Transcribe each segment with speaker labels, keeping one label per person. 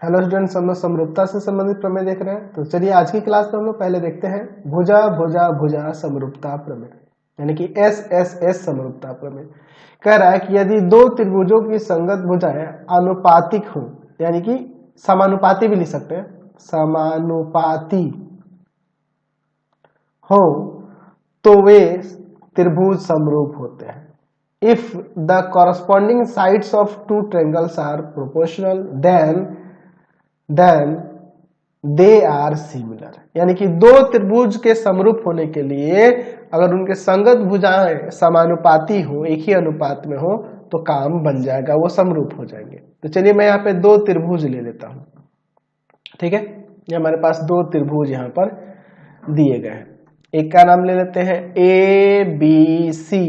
Speaker 1: Hello students, हम लोग समरूपता से संबंधित प्रमेय देख रहे हैं। तो चलिए आज की क्लास में हम लोग पहले देखते हैं भुजा भुजा भुजा समरूपता प्रमेय, यानी कि एस एस एस समरूपता प्रमेय। कह रहा है कि यदि दो त्रिभुजों की संगत भुजाएं आनुपातिक हो, यानी कि समानुपाती भी लिख सकते हैं, समानुपाती हो तो वे त्रिभुज समरूप होते हैं। If the corresponding sides of two triangles are proportional, then they are similar। यानी कि दो त्रिभुज के समरूप होने के लिए अगर उनके संगत भुजाएं समानुपाती हो, एक ही अनुपात में हो, तो काम बन जाएगा, वो समरूप हो जाएंगे। तो चलिए मैं यहाँ पे दो त्रिभुज ले लेता हूँ, ठीक है। ये हमारे पास दो त्रिभुज यहाँ पर दिए गए हैं। एक का नाम ले लेते हैं ए बी सी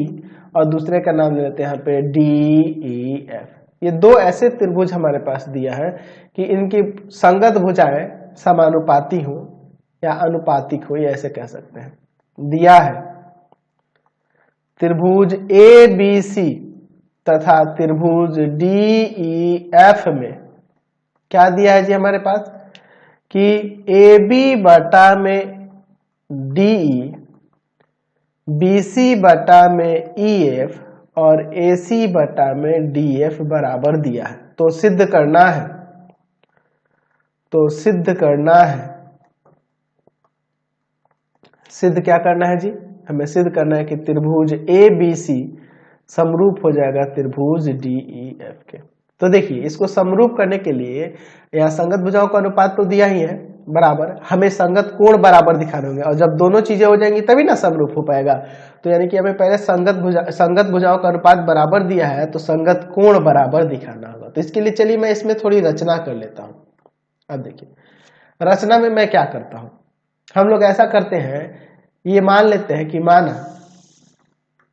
Speaker 1: और दूसरे का नाम ले लेते हैं यहाँ पे डी ई एफ। ये दो ऐसे त्रिभुज हमारे पास दिया है कि इनकी संगत भुजाएं समानुपाती हो या अनुपातिक हो, ये ऐसे कह सकते हैं। दिया है त्रिभुज ए बी सी तथा त्रिभुज डी ई एफ में क्या दिया है जी हमारे पास कि ए बी बटा में डी ई, बी सी बटा में ई एफ और ए सी बटा में डी एफ बराबर दिया है। तो सिद्ध करना है, तो सिद्ध करना है, सिद्ध क्या करना है जी, हमें सिद्ध करना है कि त्रिभुज ए बी सी समरूप हो जाएगा त्रिभुज डी ई एफ के। तो देखिए इसको समरूप करने के लिए यहाँ संगत भुजाओं का अनुपात तो दिया ही है बराबर, हमें संगत कोण बराबर दिखाने होंगे और जब दोनों चीजें हो जाएंगी तभी ना समरूप हो पाएगा। तो यानी कि हमें पहले संगत भुजाओं का अनुपात बराबर दिया है तो संगत कोण बराबर दिखाना होगा। तो इसके लिए चलिए मैं इसमें थोड़ी रचना कर लेता हूँ। अब देखिए रचना में मैं क्या करता हूँ, हम लोग ऐसा करते हैं, ये मान लेते हैं कि माना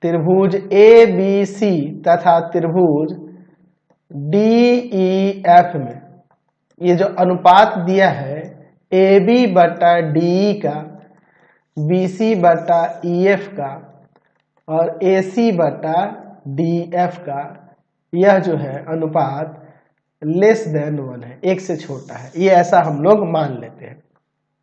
Speaker 1: त्रिभुज ए बी सी तथा त्रिभुज डी ई एफ में ये जो अनुपात दिया है ए बी बटा डी का, बी सी बटा ई एफ का और ए सी बटा डी एफ का, यह जो है अनुपात लेस देन 1 है, एक से छोटा है। ये ऐसा हम लोग मान लेते हैं।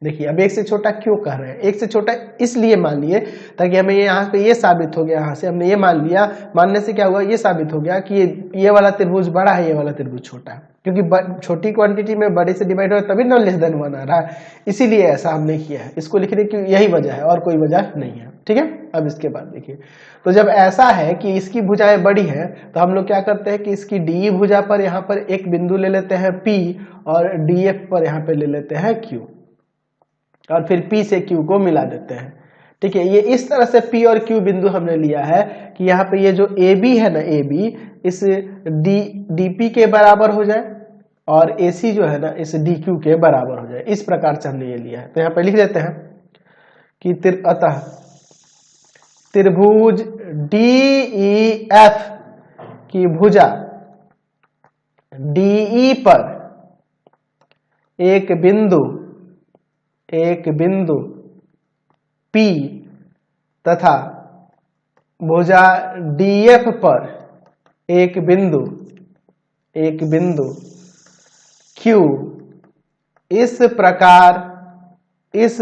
Speaker 1: देखिए अब एक से छोटा क्यों कह रहे हैं, एक से छोटा इसलिए मान लिए ताकि हमें यहाँ पे ये साबित हो गया, यहाँ से हमने ये मान लिया, मानने से क्या हुआ, ये साबित हो गया कि ये वाला त्रिभुज बड़ा है, ये वाला त्रिभुज छोटा है, क्योंकि छोटी क्वांटिटी में बड़े से डिवाइड हो तभी ना लेस देन 1 आ रहा है, इसीलिए ऐसा हमने किया है। इसको लिखने की यही वजह है और कोई वजह नहीं है, ठीक है। अब इसके बाद देखिए, तो जब ऐसा है कि इसकी भुजाएं बड़ी है तो हम लोग क्या करते हैं कि इसकी डी भुजा पर यहाँ पर एक बिंदु ले लेते हैं P और DF पर यहाँ पे ले लेते हैं Q और फिर P से Q को मिला देते हैं, ठीक है। ये इस तरह से P और Q बिंदु हमने लिया है कि यहाँ पे ये जो AB है ना, AB इस DP के बराबर हो जाए और AC जो है ना इस DQ के बराबर हो जाए, इस प्रकार से हमने ये लिया है। तो यहाँ पे लिख देते हैं कि अतः त्रिभुज DEF की भुजा DE पर एक बिंदु P तथा भुजा DF पर एक बिंदु Q इस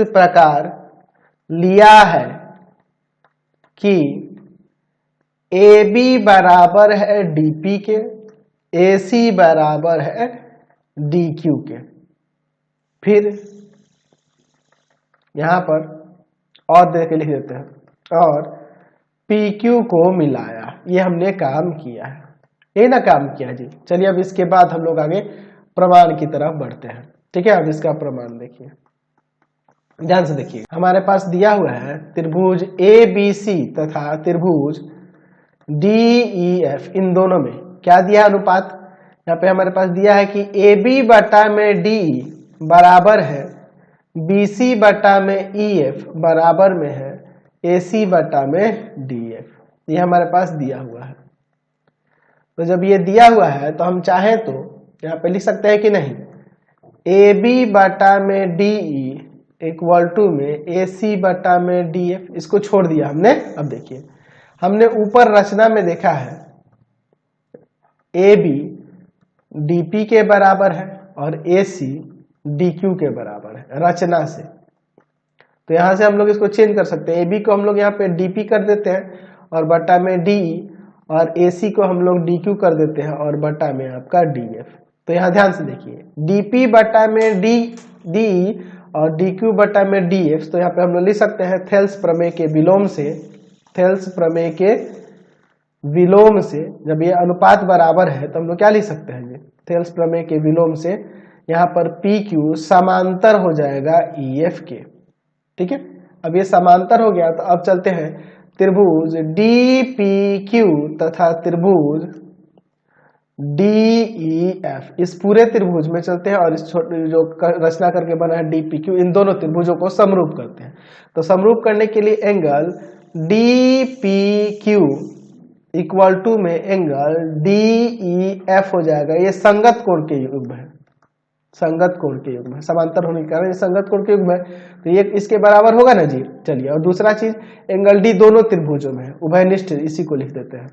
Speaker 1: प्रकार लिया है कि AB बराबर है DP के, AC बराबर है DQ के। फिर यहां पर और दे के लिख देते हैं और PQ को मिलाया, ये हमने काम किया है, ये ना काम किया जी। चलिए अब इसके बाद हम लोग आगे प्रमाण की तरफ बढ़ते हैं, ठीक है। अब इसका प्रमाण देखिए, ध्यान से देखिए, हमारे पास दिया हुआ है त्रिभुज ABC तथा त्रिभुज DEF, इन दोनों में क्या दिया अनुपात, यहाँ पे हमारे पास दिया है कि AB बटा में DE बराबर है BC बटा में EF बराबर में है AC बटा में DF, ये हमारे पास दिया हुआ है। तो जब ये दिया हुआ है तो हम चाहें तो यहाँ पे लिख सकते हैं कि नहीं, AB बटा में DE इक्वल टू में AC बटा में DF, इसको छोड़ दिया हमने। अब देखिए हमने ऊपर रचना में देखा है AB DP के बराबर है और AC DQ के बराबर है रचना से। तो यहाँ से हम लोग इसको चेंज कर सकते हैं, AB को हम लोग यहाँ पे DP कर देते हैं और बटा में DE, और AC को हम लोग DQ कर देते हैं और बटा में आपका DF। तो यहाँ ध्यान से देखिए, DP बटा में DE और DQ बटा में DF। तो यहाँ पे हम लोग लिख सकते हैं थेल्स प्रमेय के विलोम से, थेल्स प्रमेय के विलोम से जब ये अनुपात बराबर है तो हम लोग क्या लिख सकते हैं, थेल्स प्रमेय के विलोम से यहाँ पर PQ समांतर हो जाएगा EF के। ठीक है, अब ये समांतर हो गया तो अब चलते हैं त्रिभुज DPQ तथा त्रिभुज DEF, इस पूरे त्रिभुज में चलते हैं और इस जो रचना करके बना है DPQ, इन दोनों त्रिभुजों को समरूप करते हैं। तो समरूप करने के लिए एंगल DPQ इक्वल टू में एंगल DEF हो जाएगा। ये संगत कोण के युग्म है, संगत कोण के युग्म है, समांतर होने के कारण ये संगत कोण के युग्म है, तो ये इसके बराबर होगा ना जी। चलिए, और दूसरा चीज एंगल D दोनों त्रिभुजों में है, उभयनिष्ठ, इसी को लिख देते हैं,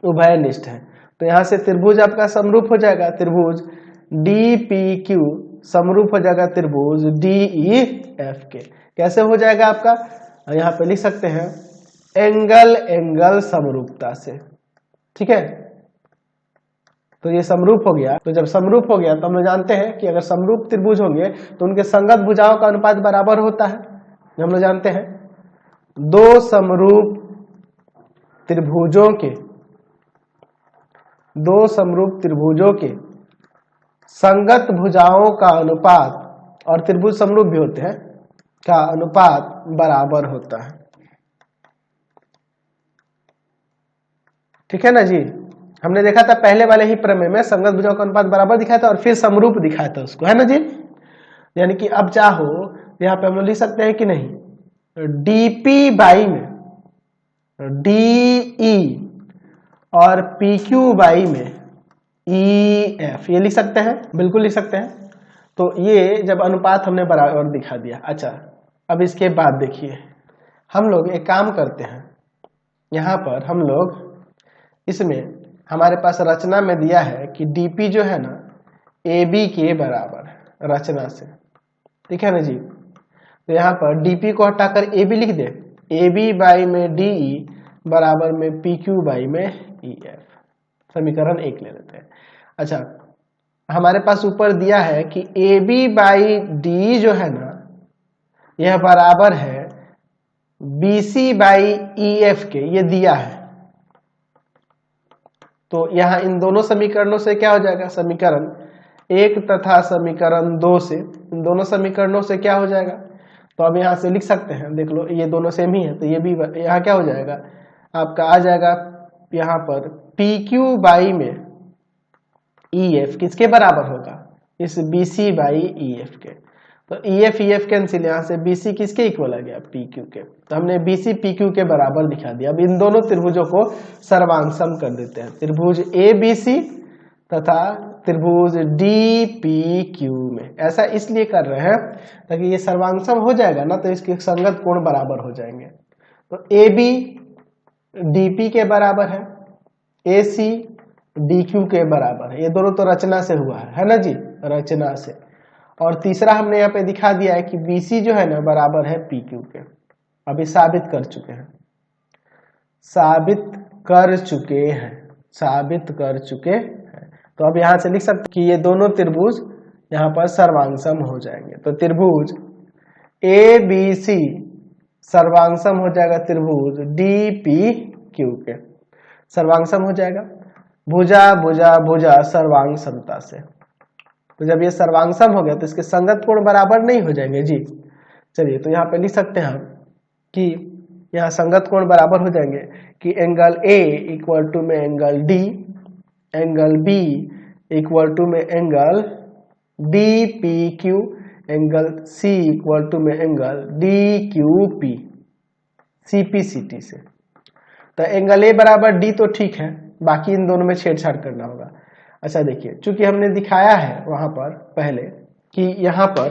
Speaker 1: उभयनिष्ठ है। तो यहाँ से त्रिभुज आपका समरूप हो जाएगा, त्रिभुज DPQ समरूप हो जाएगा त्रिभुज DEF के। कैसे हो जाएगा आपका, यहाँ पे लिख सकते हैं एंगल एंगल समरूपता से। ठीक है, तो ये समरूप हो गया। तो जब समरूप हो गया तो हम लोग जानते हैं कि अगर समरूप त्रिभुज होंगे तो उनके संगत भुजाओं का अनुपात बराबर होता है। हम लोग जानते हैं दो समरूप त्रिभुजों के संगत भुजाओं का अनुपात, और त्रिभुज समरूप भी होते हैं, का अनुपात बराबर होता है। ठीक है ना जी, हमने देखा था पहले वाले ही प्रमेय में संगत भुजाओं का अनुपात बराबर दिखाया था और फिर समरूप दिखाया था उसको, है ना जी। यानी कि अब चाहो यहाँ पे हम लोग लिख सकते हैं कि नहीं, DP बाई में DE और PQ बाई में EF, ये लिख सकते हैं, बिल्कुल लिख सकते हैं। तो ये जब अनुपात हमने बराबर दिखा दिया। अच्छा, अब इसके बाद देखिए हम लोग एक काम करते हैं, यहाँ पर हम लोग इसमें हमारे पास रचना में दिया है कि DP जो है ना AB के बराबर है रचना से। ठीक है ना जी, तो यहाँ पर DP को हटाकर AB लिख दे, AB बाई में DE बराबर में PQ बाई में EF, समीकरण 1 ले लेते हैं। अच्छा, हमारे पास ऊपर दिया है कि AB बाई DE जो है ना यह बराबर है BC बाई EF के, ये दिया है। तो यहाँ इन दोनों समीकरणों से क्या हो जाएगा, समीकरण 1 तथा समीकरण 2 से, इन दोनों समीकरणों से क्या हो जाएगा, तो अब यहाँ से लिख सकते हैं, देख लो ये दोनों सेम ही है, तो ये भी यहाँ क्या हो जाएगा आपका, आ जाएगा यहाँ पर PQ बाई में EF किसके बराबर होगा, इस BC बाई EF के। तो EF कैंसिल, यहाँ से BC किसके इक्वल आ गया, PQ के। तो हमने BC PQ के बराबर दिखा दिया। अब इन दोनों त्रिभुजों को सर्वांगसम कर देते हैं, त्रिभुज ABC तथा त्रिभुज DPQ में। ऐसा इसलिए कर रहे हैं ताकि ये सर्वांगसम हो जाएगा ना, तो इसके संगत कोण बराबर हो जाएंगे। तो AB DP के बराबर है, AC DQ के बराबर है, ये दोनों तो रचना से हुआ है ना जी, रचना से। और तीसरा हमने यहाँ पे दिखा दिया है कि BC जो है ना बराबर है PQ के। अभी साबित कर चुके हैं, साबित कर चुके हैं। तो अब यहाँ से लिख सकते हैं कि ये दोनों त्रिभुज यहाँ पर सर्वांगसम हो जाएंगे। तो त्रिभुज ABC सर्वांगसम हो जाएगा त्रिभुज DPQ के, सर्वांगसम हो जाएगा भुजा भुजा भुजा सर्वांग समता से। तो जब ये सर्वांगसम हो गया तो इसके संगत कोण बराबर नहीं हो जाएंगे जी। चलिए, तो यहाँ पे लिख सकते हैं हम कि यहाँ संगत कोण बराबर हो जाएंगे कि एंगल A इक्वल टू में angle D, angle B equal to में angle DPQ, angle C equal to में एंगल DQP, CPCT से। तो एंगल A बराबर D तो ठीक है, बाकी इन दोनों में छेड़छाड़ करना होगा। अच्छा देखिए, चूंकि हमने दिखाया है वहां पर पहले कि यहाँ पर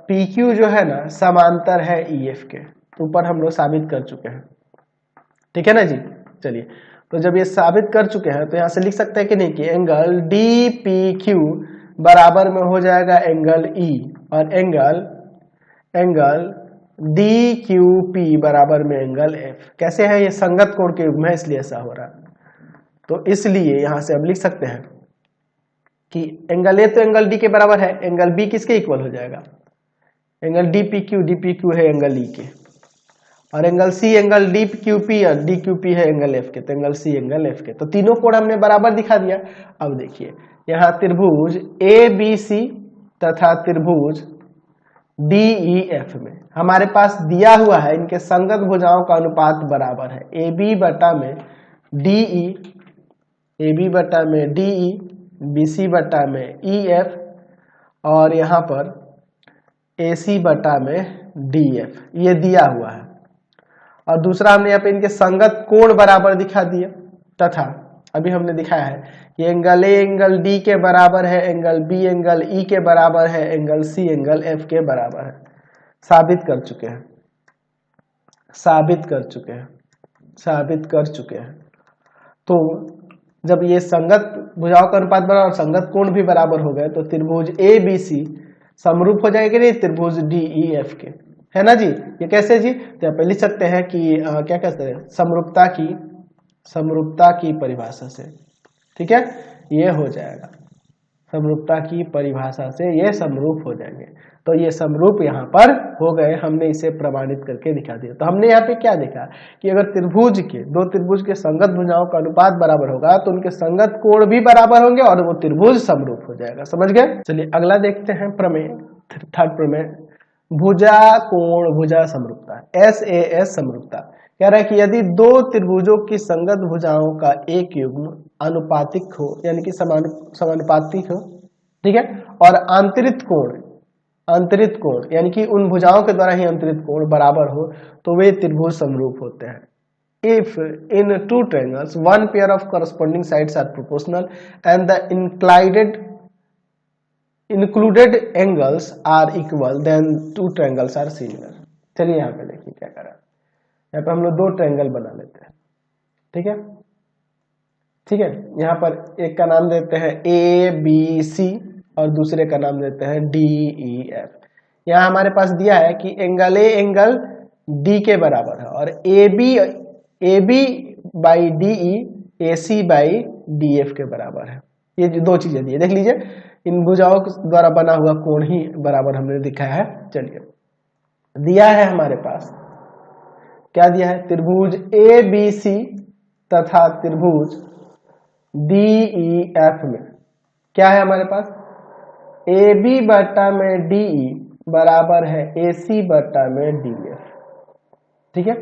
Speaker 1: PQ जो है ना समांतर है EF के, ऊपर हम लोग साबित कर चुके हैं। ठीक है ना जी। चलिए, तो जब ये साबित कर चुके हैं तो यहाँ से लिख सकते हैं कि नहीं कि एंगल डी पी क्यू बराबर में हो जाएगा एंगल ई, और एंगल डी क्यू पी बराबर में एंगल एफ। कैसे है, ये संगत कोण के युग्म है इसलिए ऐसा हो रहा है। तो इसलिए यहां से अब लिख सकते हैं कि एंगल ए तो एंगल डी के बराबर है, एंगल बी किसके इक्वल हो जाएगा, एंगल डी पी क्यू है एंगल ई के, और angle C angle D Q P और डी क्यू पी है एंगल एफ के, तो एंगल सी एंगल एफ के। तो तीनों कोण हमने बराबर दिखा दिया। अब देखिए यहाँ त्रिभुज ए बी सी तथा त्रिभुज डी ई एफ में हमारे पास दिया हुआ है इनके संगत भुजाओं का अनुपात बराबर है ए बी बटा में डीई, ए बी बटा में डीई, बी सी बटा में ई एफ, और यहाँ पर ए सी बटा में डी एफ, ये दिया हुआ है। और दूसरा हमने यहाँ पे इनके संगत कोण बराबर दिखा दिया, तथा अभी हमने दिखाया है कि एंगल ए एंगल डी के बराबर है, एंगल बी एंगल ई के बराबर है, एंगल सी एंगल एफ के बराबर है। साबित कर चुके हैं, साबित कर चुके हैं। तो जब ये संगत भुजाओं का अनुपात बराबर और संगत कोण भी बराबर हो गए तो त्रिभुज ए बी सी समरूप हो जाएगा नहीं त्रिभुज डी ई एफ के, है ना जी। ये कैसे जी, तो यहाँ पे लिख सकते हैं कि क्या कहते हैं, समरूपता की परिभाषा से, ठीक है, ये हो जाएगा समरूपता की परिभाषा से ये समरूप हो जाएंगे। तो ये समरूप यहाँ पर हो गए, हमने इसे प्रमाणित करके दिखा दिया। तो हमने यहाँ पे क्या देखा कि अगर त्रिभुज के दो त्रिभुज के संगत भुजाओं का अनुपात बराबर होगा तो उनके संगत कोण भी बराबर होंगे और वो त्रिभुज समरूप हो जाएगा। समझ गए। चलिए अगला देखते हैं प्रमेय, थर्ड प्रमेय, भुजा कोण भुजा समरूपता, SAS समरूपता। कह रहा है कि यदि दो त्रिभुजों की संगत भुजाओं का एक युग्म अनुपातिक हो यानी कि समानुपातिक हो, ठीक है, और आंतरिक कोण यानी कि उन भुजाओं के द्वारा ही अंतरित कोण बराबर हो तो वे त्रिभुज समरूप होते हैं। If in two triangles one pair of corresponding sides are proportional and the included angles are equal then two triangles are similar। चलिए यहाँ पे देखिए क्या करा, यहाँ पे हम लोग दो ट्रायंगल बना लेते हैं, ठीक है। यहाँ पर एक का नाम देते हैं ए बी सी और दूसरे का नाम देते हैं डी ई एफ। यहाँ हमारे पास दिया है कि एंगल ए एंगल डी के बराबर है और A B by D E A C by D F के बराबर है। ये जो दो चीजें दी है देख लीजिए, इन भुजाओं द्वारा बना हुआ कोण ही बराबर हमने दिखाया है। चलिए दिया है हमारे पास, क्या दिया है, त्रिभुज ए बी सी तथा त्रिभुज डी ई एफ में क्या है हमारे पास, ए बी बटा में डी ई बराबर है ए सी बटा में डी एफ, ठीक है,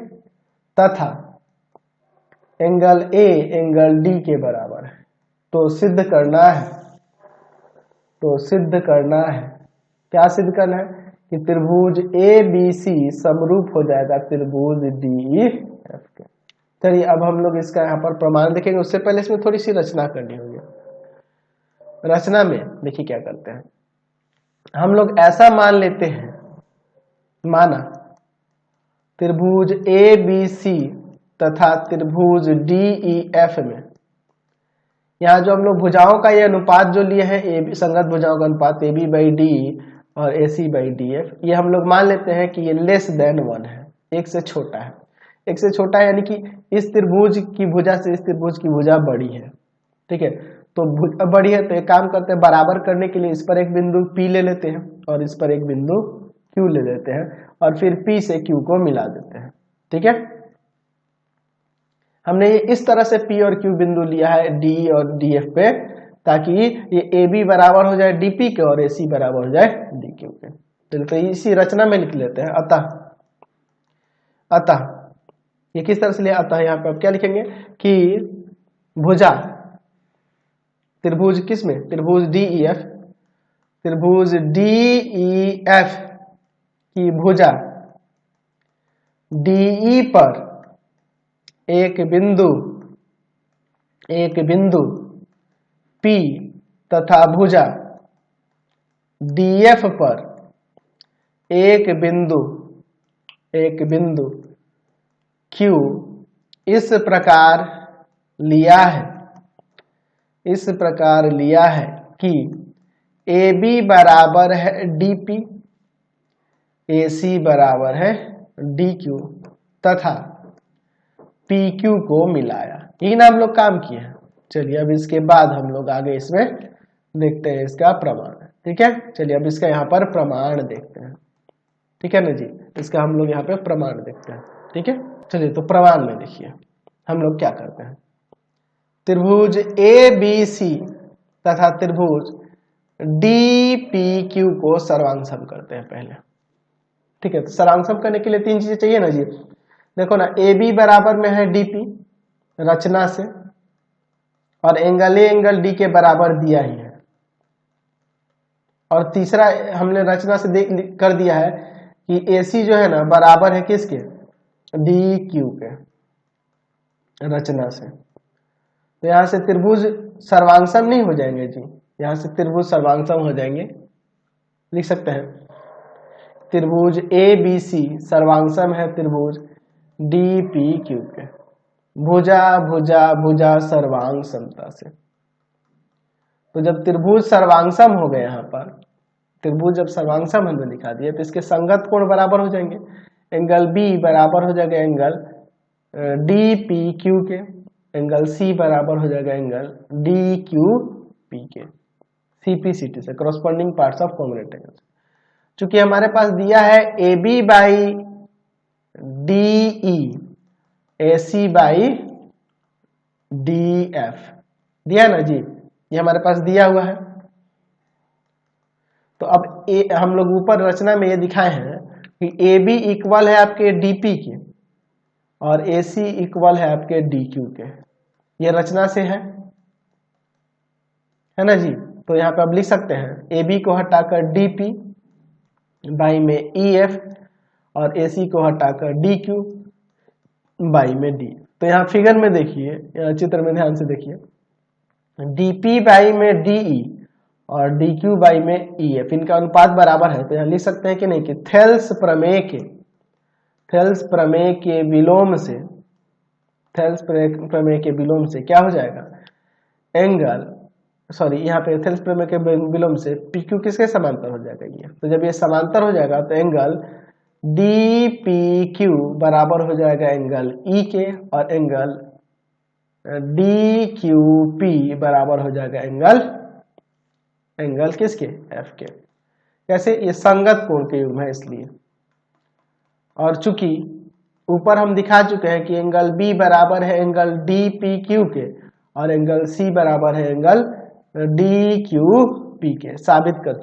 Speaker 1: तथा एंगल ए एंगल डी के बराबर है। तो सिद्ध करना है, क्या सिद्ध करना है कि त्रिभुज ए बी सी समरूप हो जाएगा त्रिभुज डी ई एफ के। चलिए अब हम लोग इसका यहाँ पर प्रमाण देखेंगे, उससे पहले इसमें थोड़ी सी रचना करनी होगी। रचना में देखिए क्या करते हैं, हम लोग ऐसा मान लेते हैं, माना त्रिभुज ए बी सी तथा त्रिभुज डी ई एफ में यहाँ जो हम लोग भुजाओं का ये अनुपात जो लिए हैं, ए संगत भुजाओं का अनुपात ए बी बाई डी और ए सी बाई डी एफ, ये हम लोग मान लेते हैं कि ये लेस देन 1 है, एक से छोटा है। एक से छोटा है यानी कि इस त्रिभुज की भुजा से इस त्रिभुज की भुजा बड़ी है, ठीक है। तो बड़ी है तो एक काम करते हैं, बराबर करने के लिए इस पर एक बिंदु P ले लेते हैं और इस पर एक बिंदु Q ले लेते हैं और फिर P से Q को मिला देते हैं, ठीक है। हमने ये इस तरह से P और Q बिंदु लिया है D और DF पे, ताकि ये AB बराबर हो जाए DP के और AC बराबर हो जाए DQ के। तो इसी रचना में लिख लेते हैं, अतः ये किस तरह से लिया, अतः यहाँ पे आप क्या लिखेंगे कि भुजा त्रिभुज किस में, त्रिभुज DEF, त्रिभुज DEF की भुजा DE पर एक बिंदु P तथा भुजा DF पर एक बिंदु Q इस प्रकार लिया है, इस प्रकार लिया है कि AB बराबर है DP, AC बराबर है DQ तथा PQ को मिलाया। यही ना हम लोग काम किए हैं। चलिए अब इसके बाद हम लोग आगे इसमें देखते हैं इसका प्रमाण। ठीक है, चलिए अब इसका यहाँ पर प्रमाण देखते हैं। ठीक है ना जी, इसका हम लोग यहाँ पे प्रमाण देखते हैं। ठीक है, चलिए तो प्रमाण में देखिए हम लोग क्या करते हैं। त्रिभुज ABC तथा त्रिभुज DPQ को सर्वांगसम करते हैं पहले। ठीक है, तो सर्वांगसम करने के लिए तीन चीजें चाहिए ना जी। देखो ना, AB बराबर में है DP रचना से, और एंगल A एंगल D के बराबर दिया ही है, और तीसरा हमने रचना से कर दिया है कि AC जो है ना बराबर है किसके, DQ के रचना से। तो यहां से त्रिभुज सर्वांगसम नहीं हो जाएंगे जी, यहां से त्रिभुज सर्वांगसम हो जाएंगे। लिख सकते हैं त्रिभुज ABC सर्वांगसम है त्रिभुज DPQ के भुजा भुजा भुजा सर्वांग समता से। तो जब त्रिभुज सर्वांगसम हो गए, यहाँ पर त्रिभुज जब सर्वांगसम हमने दिखा दिया तो इसके संगत कोण बराबर हो जाएंगे। एंगल B बराबर हो जाएगा एंगल DPQ के, एंगल C बराबर हो जाएगा एंगल DQP के, CPCT से corresponding parts of congruent angle. चूंकि हमारे पास दिया है AB by DE, AC by DF दिया ना जी, ये हमारे पास दिया हुआ है। तो अब हम लोग ऊपर रचना में ये दिखाए हैं कि AB इक्वल है आपके DP के और AC इक्वल है आपके DQ के, ये रचना से है ना जी। तो यहाँ पे अब लिख सकते हैं AB को हटाकर DP बाई में EF और AC को हटाकर DQ बाई में D। तो यहाँ फिगर में देखिए, चित्र में ध्यान से देखिए, DP बाई में DE और DQ बाई में EF इनका अनुपात बराबर है। तो यहाँ लिख सकते हैं कि नहीं कि थेल्स प्रमेय के विलोम से, थेल्स प्रमेय के विलोम से क्या हो जाएगा, एंगल यहाँ पे थेल्स प्रमेय के विलोम से PQ किसके समांतर हो जाएगा ये। तो जब ये समांतर हो जाएगा तो एंगल DPQ बराबर हो जाएगा एंगल E के, और एंगल DQP बराबर हो जाएगा एंगल किसके, F के। कैसे, ये संगत कोण के युग्म है इसलिए। और चूंकि ऊपर हम दिखा चुके हैं कि एंगल B बराबर है एंगल DPQ के और एंगल C बराबर है एंगल DQP के, साबित कर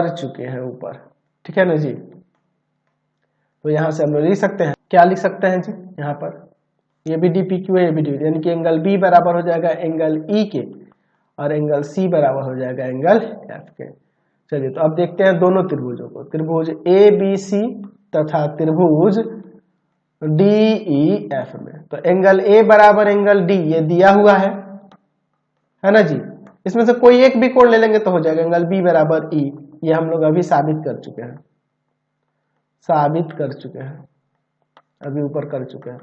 Speaker 1: चुके हैं ऊपर। ठीक है ना जी। तो यहां से हम लोग लिख सकते हैं, क्या लिख सकते हैं जी, यहाँ पर ये भी DPQ है, ये भी DPQ, यानी कि एंगल B बराबर हो जाएगा एंगल E के और एंगल C बराबर हो जाएगा एंगल F के। चलिए तो अब देखते हैं दोनों त्रिभुजों को, त्रिभुज ABC तथा त्रिभुज DEF में। तो एंगल A बराबर एंगल D ये दिया हुआ है ना जी। इसमें से कोई एक भी कोण ले लेंगे तो हो जाएगा एंगल B बराबर E, ये हम लोग अभी साबित कर चुके हैं, अभी ऊपर कर चुके हैं।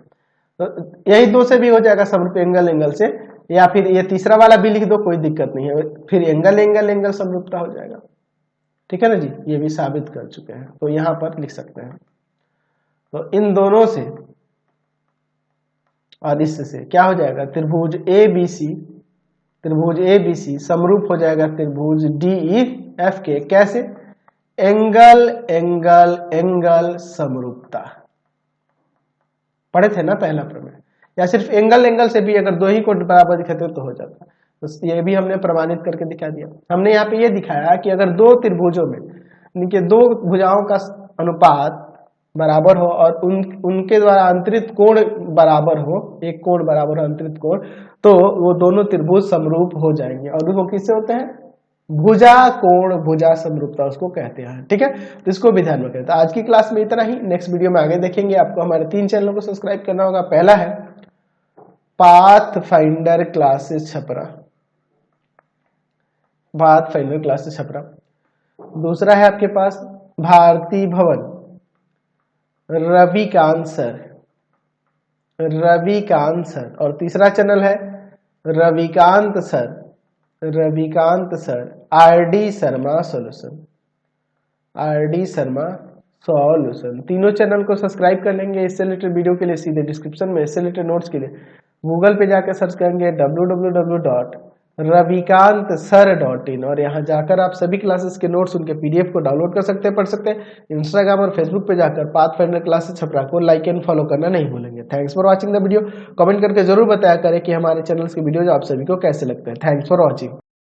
Speaker 1: तो यही दो से भी हो जाएगा समरूप एंगल से, या फिर ये तीसरा वाला भी लिख दो, कोई दिक्कत नहीं है, फिर एंगल समरूपता हो जाएगा। ठीक है ना जी, ये भी साबित कर चुके हैं, तो यहां पर लिख सकते हैं। तो इन दोनों से और इससे क्या हो जाएगा, त्रिभुज ABC समरूप हो जाएगा त्रिभुज DEF के। कैसे, एंगल समरूपता पढ़े थे ना पहला प्रमेय, या सिर्फ एंगल से भी अगर दो ही को बराबर दिखाते तो हो जाता। तो ये भी हमने प्रमाणित करके दिखा दिया। हमने यहाँ पे ये दिखाया कि अगर दो त्रिभुजों में इनके दो भुजाओं का अनुपात बराबर हो और उनके द्वारा अंतरित कोण बराबर हो, एक कोण बराबर हो अंतरित कोण, तो वो दोनों त्रिभुज समरूप हो जाएंगे। और वो किससे होते हैं, भुजा कोण भुजा समरूपता उसको कहते हैं। ठीक है, तो इसको भी ध्यान रखें। तो आज की क्लास में इतना ही, नेक्स्ट वीडियो में आगे देखेंगे। आपको हमारे 3 चैनलों को सब्सक्राइब करना होगा। पहला है पाथफाइंडर क्लासेस छपरा, दूसरा है आपके पास भारती भवन रविकांत सर, रविकांत सर, और तीसरा चैनल है Ravikant sir RD Sharma solution. तीनों चैनल को सब्सक्राइब कर लेंगे। इससे रिलेटेड वीडियो के लिए सीधे डिस्क्रिप्शन में, इससे रिलेटेड नोट्स के लिए गूगल पे जाकर सर्च करेंगे www.ravikantsir.in और यहाँ जाकर आप सभी क्लासेस के नोट्स, उनके पीडीएफ को डाउनलोड कर सकते हैं, पढ़ सकते हैं। इंस्टाग्राम और फेसबुक पे जाकर पाथफाइंडर क्लासेस छपरा को लाइक एंड फॉलो करना नहीं भूलेंगे। Thanks for watching the video. Comment करके जरूर बताया करें कि हमारे चैनल्स के वीडियोज आप सभी को कैसे लगते हैं। Thanks for watching.